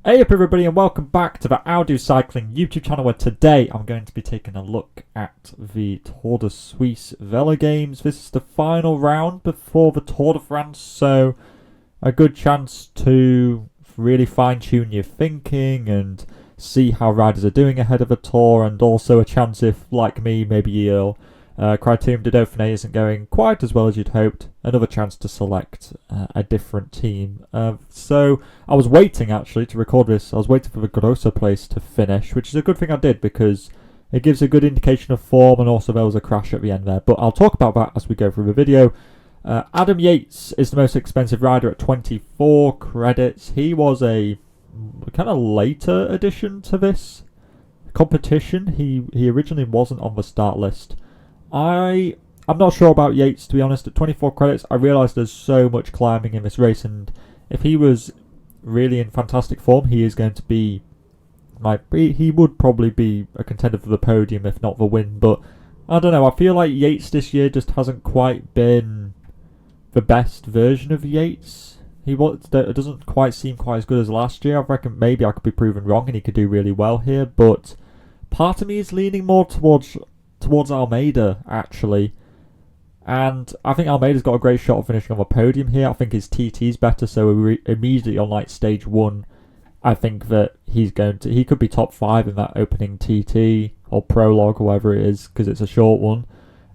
Hey up everybody and welcome back to the Audio Cycling YouTube channel, where today I'm going to be taking a look at the Tour de Suisse Velogames. This is the final round before the Tour de France, so a good chance to really fine-tune your thinking and see how riders are doing ahead of a tour, and also a chance if, like me, maybe your Criterium de Dauphiné isn't going quite as well as you'd hoped, another chance to select a different team. So I was waiting actually to record this. I was waiting for the Grosso place to finish, which is a good thing I did because it gives a good indication of form, and also there was a crash at the end there. But I'll talk about that as we go through the video. Adam Yates is the most expensive rider at 24 credits. He was a kind of later addition to this competition. He originally wasn't on the start list. I'm not sure about Yates, to be honest. At 24 credits, I realise there's so much climbing in this race, and if he was really in fantastic form, he is going to be, he would probably be a contender for the podium, if not the win. But I don't know, I feel like Yates this year just hasn't quite been the best version of Yates. It doesn't quite seem quite as good as last year. I reckon maybe I could be proven wrong and he could do really well here, but part of me is leaning more towards Almeida, actually. And I think Almeida's got a great shot of finishing on the podium here. I think his TT's better, so immediately on like stage 1, I think that he could be top 5 in that opening TT or prologue or whatever it is, because it's a short one.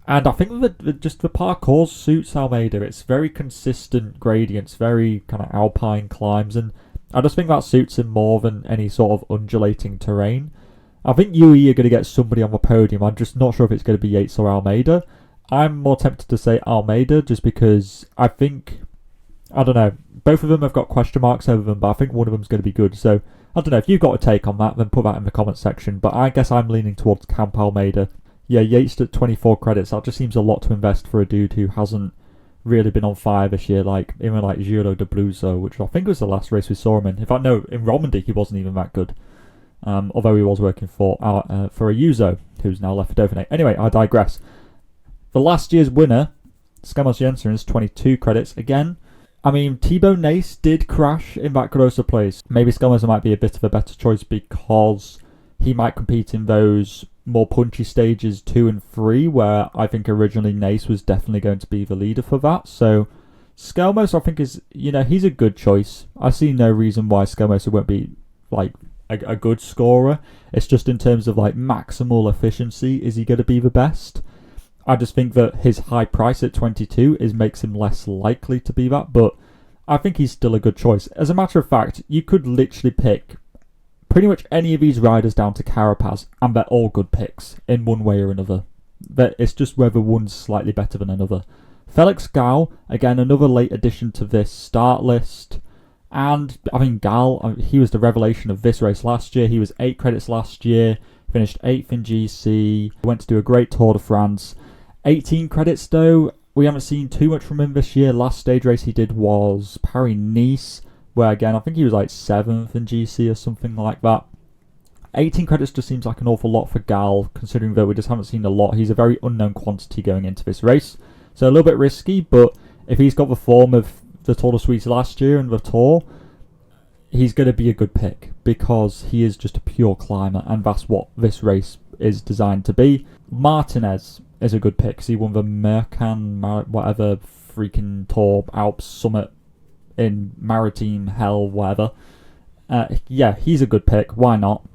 And I think that just the parcours suits Almeida. It's very consistent gradients, very kind of alpine climbs, and I just think that suits him more than any sort of undulating terrain. I think UE are going to get somebody on the podium. I'm just not sure if it's going to be Yates or Almeida. I'm more tempted to say Almeida just because I think, I don't know, both of them have got question marks over them, but I think one of them's going to be good. So, I don't know, if you've got a take on that, then put that in the comment section. But I guess I'm leaning towards Camp Almeida. Yeah, Yates at 24 credits, that just seems a lot to invest for a dude who hasn't really been on fire this year, even like Giro de Bluso, which I think was the last race we saw him in. In fact, no, in Romandy he wasn't even that good. Although he was working for Ayuso, who's now left for Dauphiné. Anyway, I digress. The last year's winner, Skamos Jensen, is 22 credits. Again, I mean, Thibaut Nace did crash in that Grosso place. Maybe Skamos might be a bit of a better choice because he might compete in those more punchy stages 2 and 3, where I think originally Nace was definitely going to be the leader for that. So Skamos, I think, is, he's a good choice. I see no reason why Skamos won't be like a good scorer. It's just in terms of like maximal efficiency, is he going to be the best? I just think that his high price at 22 makes him less likely to be that, but I think he's still a good choice. As a matter of fact, you could literally pick pretty much any of these riders down to Carapaz, and they're all good picks in one way or another. It's just whether one's slightly better than another. Felix Gall, again, another late addition to this start list. And, I mean, Gall, he was the revelation of this race last year. He was 8 credits last year, finished 8th in GC, went to do a great Tour de France. 18 credits, though, we haven't seen too much from him this year. Last stage race he did was Paris-Nice, where, again, I think he was like 7th in GC or something like that. 18 credits just seems like an awful lot for Gall, considering that we just haven't seen a lot. He's a very unknown quantity going into this race, so a little bit risky, but if he's got the form of the Tour de Suisse last year and the Tour, he's going to be a good pick because he is just a pure climber, and that's what this race is designed to be. Martinez is a good pick because he won the whatever freaking Tour Alps Summit in Maritime Hell, whatever. Yeah, he's a good pick. Why not?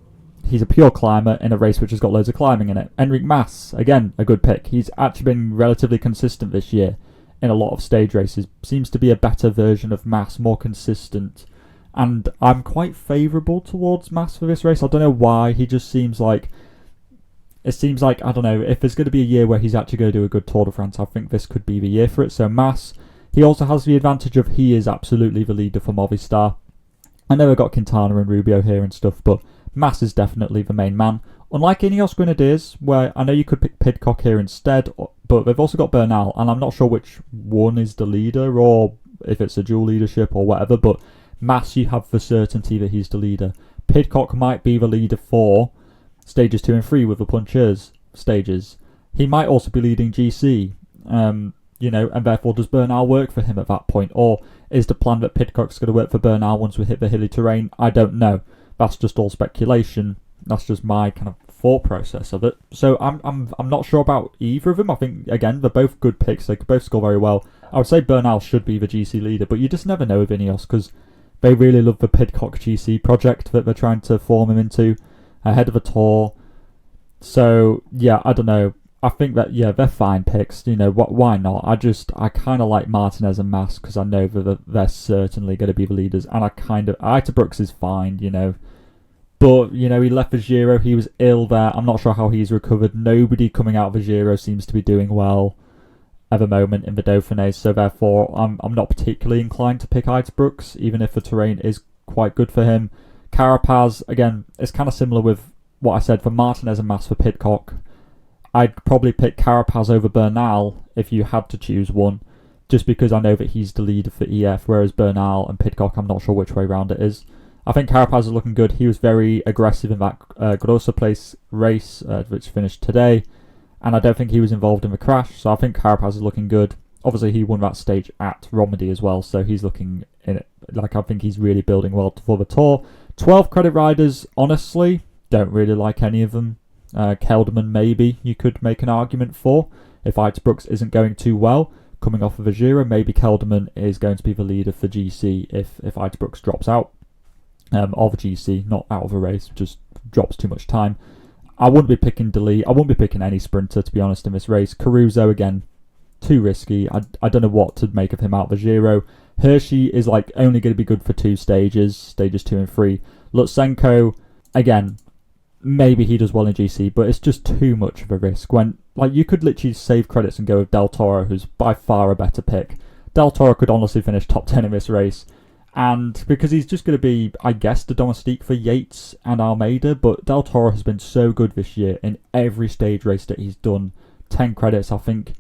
He's a pure climber in a race which has got loads of climbing in it. Enric Mas, again, a good pick. He's actually been relatively consistent this year in a lot of stage races. Seems to be a better version of Mas, more consistent. And I'm quite favourable towards Mas for this race. I don't know why. He just seems like... It seems like, I don't know, if there's going to be a year where he's actually going to do a good Tour de France, I think this could be the year for it. So Mas, he also has the advantage of he is absolutely the leader for Movistar. I know we've got Quintana and Rubio here and stuff, but Mas is definitely the main man. Unlike Ineos Grenadiers, where I know you could pick Pidcock here instead, but they've also got Bernal, and I'm not sure which one is the leader, or if it's a dual leadership or whatever, but Mas, you have the certainty that he's the leader. Pidcock might be the leader for stages 2 and 3 with the punchers stages. He might also be leading GC. and therefore does Bernal work for him at that point? Or is the plan that Pidcock's going to work for Bernal once we hit the hilly terrain? I don't know. That's just all speculation. That's just my kind of thought process of it. So I'm not sure about either of them. I think, again, they're both good picks. They could both score very well. I would say Bernal should be the GC leader, but you just never know with Ineos because they really love the Pidcock GC project that they're trying to form him into ahead of a Tour. So, yeah, I don't know. I think that, yeah, they're fine picks. Why not? I kind of like Martinez and Mas because I know that they're certainly going to be the leaders. And Ita Brooks is fine, But, he left the Giro. He was ill there. I'm not sure how he's recovered. Nobody coming out of the Giro seems to be doing well at the moment in the Dauphiné. So, therefore, I'm not particularly inclined to pick Ita Brooks, even if the terrain is quite good for him. Carapaz, again, it's kind of similar with what I said for Martinez and Mas for Pidcock. I'd probably pick Carapaz over Bernal if you had to choose one, just because I know that he's the leader for EF, whereas Bernal and Pidcock, I'm not sure which way round it is. I think Carapaz is looking good. He was very aggressive in that Grosse Place race, which finished today, and I don't think he was involved in the crash, so I think Carapaz is looking good. Obviously, he won that stage at Romandy as well, so he's looking in it. I think he's really building well for the Tour. 12 credit riders, honestly, don't really like any of them. Kelderman, maybe you could make an argument for if Ita Brooks isn't going too well coming off of a Giro. Maybe Kelderman is going to be the leader for GC if Ita Brooks drops out of GC, not out of a race, just drops too much time. I wouldn't be picking DeLee. I wouldn't be picking any sprinter, to be honest, in this race. Caruso, again, too risky. I don't know what to make of him out of the Giro. Hershey is only going to be good for 2 stages 2 and 3. Lutsenko, again, maybe he does well in GC, but it's just too much of a risk. When you could literally save credits and go with Del Toro, who's by far a better pick. Del Toro could honestly finish top 10 in this race, and because he's just going to be, I guess, the domestique for Yates and Almeida, but Del Toro has been so good this year in every stage race that he's done. 10 credits, I think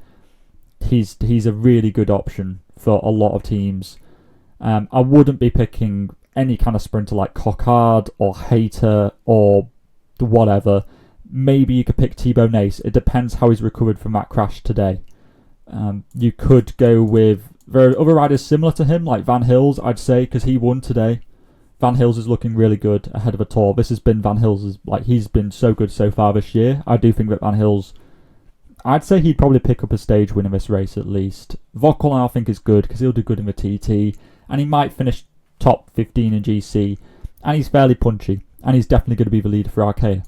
he's a really good option for a lot of teams. I wouldn't be picking any kind of sprinter like Coquard or Hayter or whatever. Maybe you could pick Thibaut Nace. It depends how he's recovered from that crash today. You could go with, there are other riders similar to him, like Van Hills, I'd say, because he won today. Van Hills is looking really good ahead of a Tour. This has been Van Hills', he's been so good so far this year. I do think that Van Hills, I'd say he'd probably pick up a stage win in this race at least. Vauquelin, I think, is good because he'll do good in the TT, and he might finish top 15 in GC, and he's fairly punchy, and he's definitely going to be the leader for Arkea.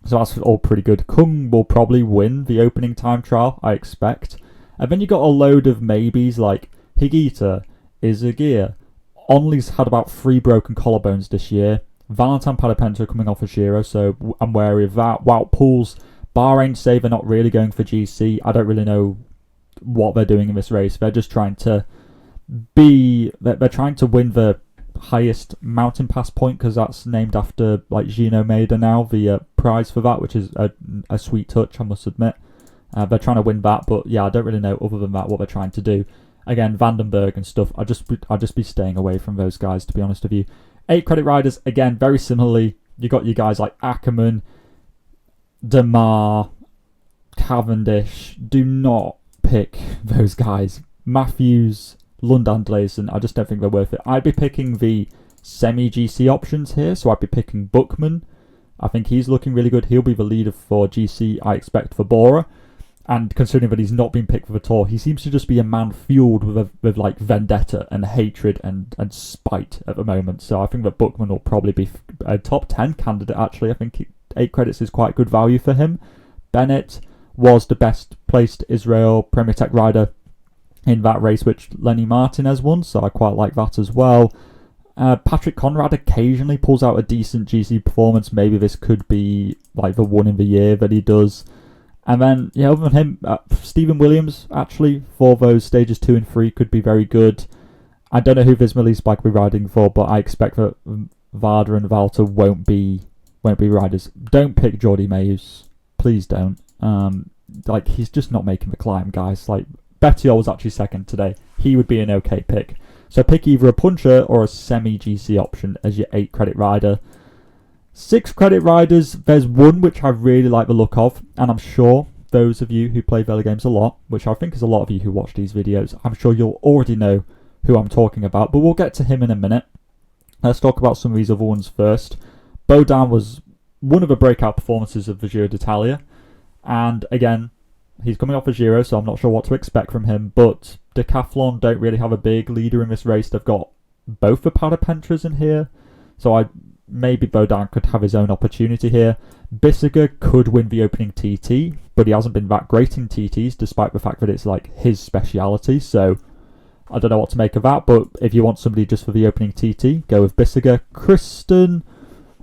So that's all pretty good. Kung will probably win the opening time trial, I expect. And then you got a load of maybes like Higuita, Izaguirre. Only's had about 3 broken collarbones this year. Valentin Padapento coming off a Giro, so I'm wary of that. Wout Poels, Bahrain say they're not really going for GC. I don't really know what they're doing in this race. They're just trying to they're trying to win the highest mountain pass point because that's named after Gino Maida now, the prize for that, which is a sweet touch, I must admit. They're trying to win that, but yeah, I don't really know other than that what they're trying to do. Again, Vandenberg and stuff, I'd just be staying away from those guys, to be honest with you. 8 credit riders, again, very similarly. You got your guys like Ackerman, Demar, Cavendish. Do not pick those guys. Matthews, Lund Andresen, I just don't think they're worth it. I'd be picking the semi-GC options here, so I'd be picking Buchmann. I think he's looking really good. He'll be the leader for GC, I expect, for Bora. And considering that he's not been picked for the Tour, he seems to just be a man fueled with vendetta and hatred and spite at the moment. So I think that Buchmann will probably be a top 10 candidate, actually. I think 8 credits is quite good value for him. Bennett was the best placed Israel Premier Tech rider in that race, which Lenny Martinez won, so I quite like that as well. Patrick Conrad occasionally pulls out a decent GC performance. Maybe this could be the one in the year that he does. And then, other than him, Stephen Williams, actually, for those stages 2 and 3 could be very good. I don't know who Vismalee's bike will be riding for, but I expect that Varda and Valter won't be riders. Don't pick Jordi Meus. Please don't. He's just not making the climb, guys. Bettiol was actually second today. He would be an okay pick. So pick either a puncher or a semi-GC option as your 8 credit rider. 6 credit riders, there's one which I really like the look of, and I'm sure those of you who play Velogames a lot, which I think is a lot of you who watch these videos, I'm sure you'll already know who I'm talking about, but we'll get to him in a minute. Let's talk about some of these other ones first. Baudin was one of the breakout performances of the Giro d'Italia, and again, he's coming off a Giro, so I'm not sure what to expect from him, but Decathlon don't really have a big leader in this race. They've got both the Parapentras in here, so maybe Baudin could have his own opportunity here. Bissiger could win the opening TT, but he hasn't been that great in TTs, despite the fact that it's like his speciality, so I don't know what to make of that, but if you want somebody just for the opening TT, go with Bissiger. Kristen,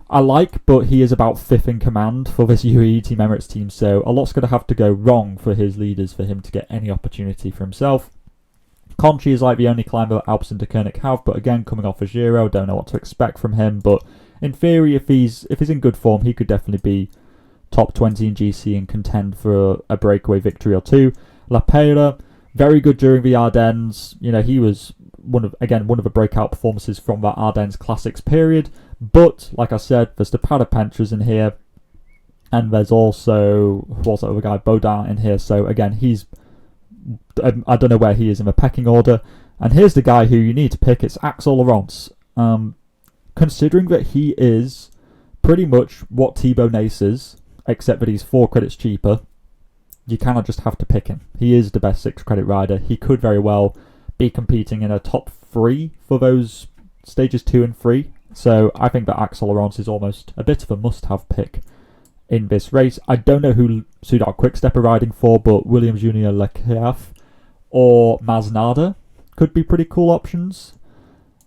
I like, but he is about 5th in command for this UAE Team Emirates team, so a lot's going to have to go wrong for his leaders for him to get any opportunity for himself. Conchi is like the only climber that Alps and De Koenig have, but again, coming off a Giro, don't know what to expect from him, but in theory, if he's in good form, he could definitely be top 20 in GC and contend for a breakaway victory or two. La Peira, very good during the Ardennes. You know, he was one of the breakout performances from that Ardennes Classics period. But like I said, there's the Parapentras in here, and there's also what's that other guy, Baudin, in here. So again, I don't know where he is in the pecking order. And here's the guy who you need to pick. It's Axel Laurence. Considering that he is pretty much what Thibaut Nace is, except that he's 4 credits cheaper, you kind of just have to pick him. He is the best 6 credit rider. He could very well be competing in a top 3 for those stages 2 and 3. So I think that Axel Laurence is almost a bit of a must-have pick in this race. I don't know who Soudal Quickstep are riding for, but William Junior Leclerc or Masnada could be pretty cool options.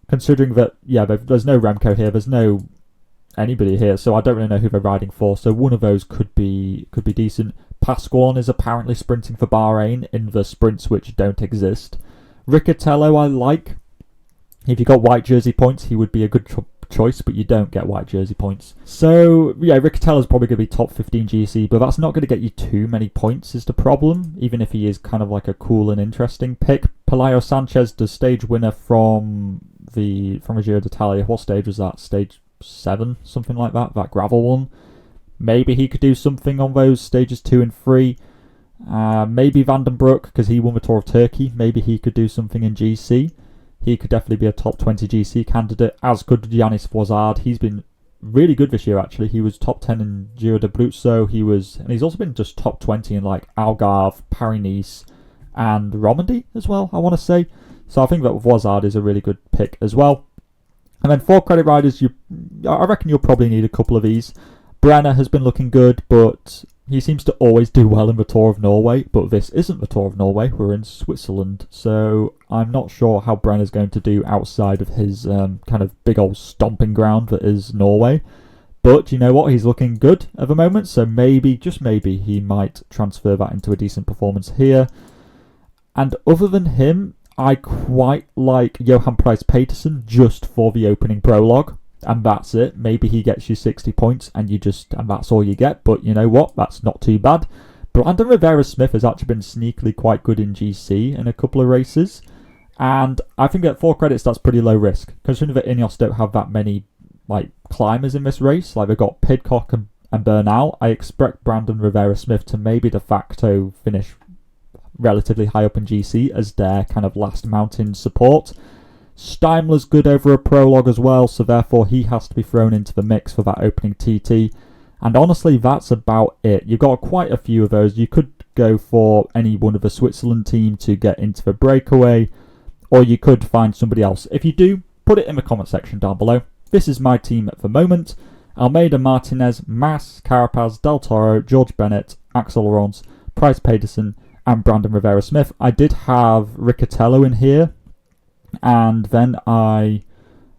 Considering that, yeah, there's no Remco here, there's no anybody here, so I don't really know who they're riding for. So one of those could be decent. Pasqualon is apparently sprinting for Bahrain in the sprints which don't exist. Riccatello I like. If you got white jersey points, he would be a good choice, but you don't get white jersey points. So yeah, Riccatello's probably going to be top 15 GC, but that's not going to get you too many points is the problem, even if he is kind of like a cool and interesting pick. Pelayo Sanchez, the stage winner from the Giro d'Italia. What stage was that? Stage 7, something like that gravel one. Maybe he could do something on those stages 2 and 3. Maybe Vandenbroek, because he won the Tour of Turkey. Maybe he could do something in GC. He could definitely be a top 20 GC candidate, as could Giannis Voisard. He's been really good this year, actually. He was top 10 in Giro d'Abruzzo. And he's also been just top 20 in like Algarve, Paris-Nice, and Romandy as well, I want to say. So I think that Voisard is a really good pick as well. And then 4 credit riders, I reckon you'll probably need a couple of these. Brenner has been looking good, but he seems to always do well in the Tour of Norway. But this isn't the Tour of Norway, we're in Switzerland. So I'm not sure how Brenner's going to do outside of his kind of big old stomping ground that is Norway. But you know what, he's looking good at the moment, so maybe, just maybe, he might transfer that into a decent performance here. And other than him, I quite like Johan Pryce Peterson just for the opening prologue, and that's it. Maybe he gets you 60 points and that's all you get, but you know what, that's not too bad. Brandon Rivera-Smith has actually been sneakily quite good in GC in a couple of races, and I think at 4 credits that's pretty low risk, considering that Ineos don't have that many like climbers in this race. Like they've got Pidcock and Bernal. I expect Brandon Rivera-Smith to maybe de facto finish relatively high up in GC as their kind of last mountain support. Steimler's good over a prologue as well, so therefore he has to be thrown into the mix for that opening TT. And honestly, that's about it. You've got quite a few of those. You could go for any one of the Switzerland team to get into the breakaway, or you could find somebody else. If you do, put it in the comment section down below. This is my team at the moment. Almeida, Martinez, Mas, Carapaz, Del Toro, George Bennett, Axel Laurence, Pryce Peterson, and Brandon Rivera-Smith. I did have Riccatello in here, and then I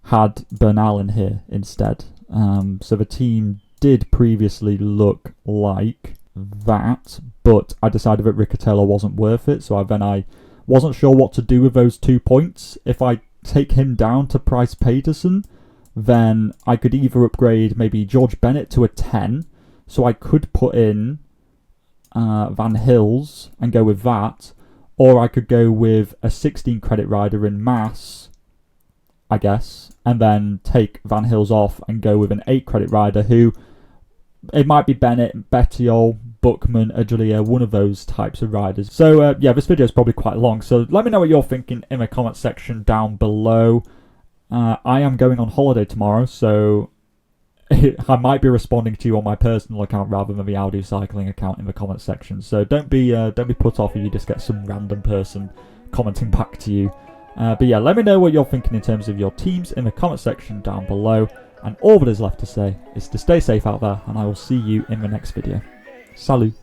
had Bernal in here instead. So the team did previously look like that, but I decided that Riccatello wasn't worth it, so I wasn't sure what to do with those 2 points. If I take him down to Pryce Peterson, then I could either upgrade maybe George Bennett to a 10, so I could put in Van Hills and go with that, or I could go with a 16 credit rider in Mass, I guess, and then take Van Hills off and go with an 8 credit rider who, it might be Bennett, Bettiol, Buckman, Adria, one of those types of riders. So yeah, this video is probably quite long, so let me know what you're thinking in the comment section down below. I am going on holiday tomorrow, so I might be responding to you on my personal account rather than the Audi Cycling account in the comment section. So don't be put off if you just get some random person commenting back to you. But yeah, let me know what you're thinking in terms of your teams in the comment section down below. And all that is left to say is to stay safe out there, and I will see you in the next video. Salut!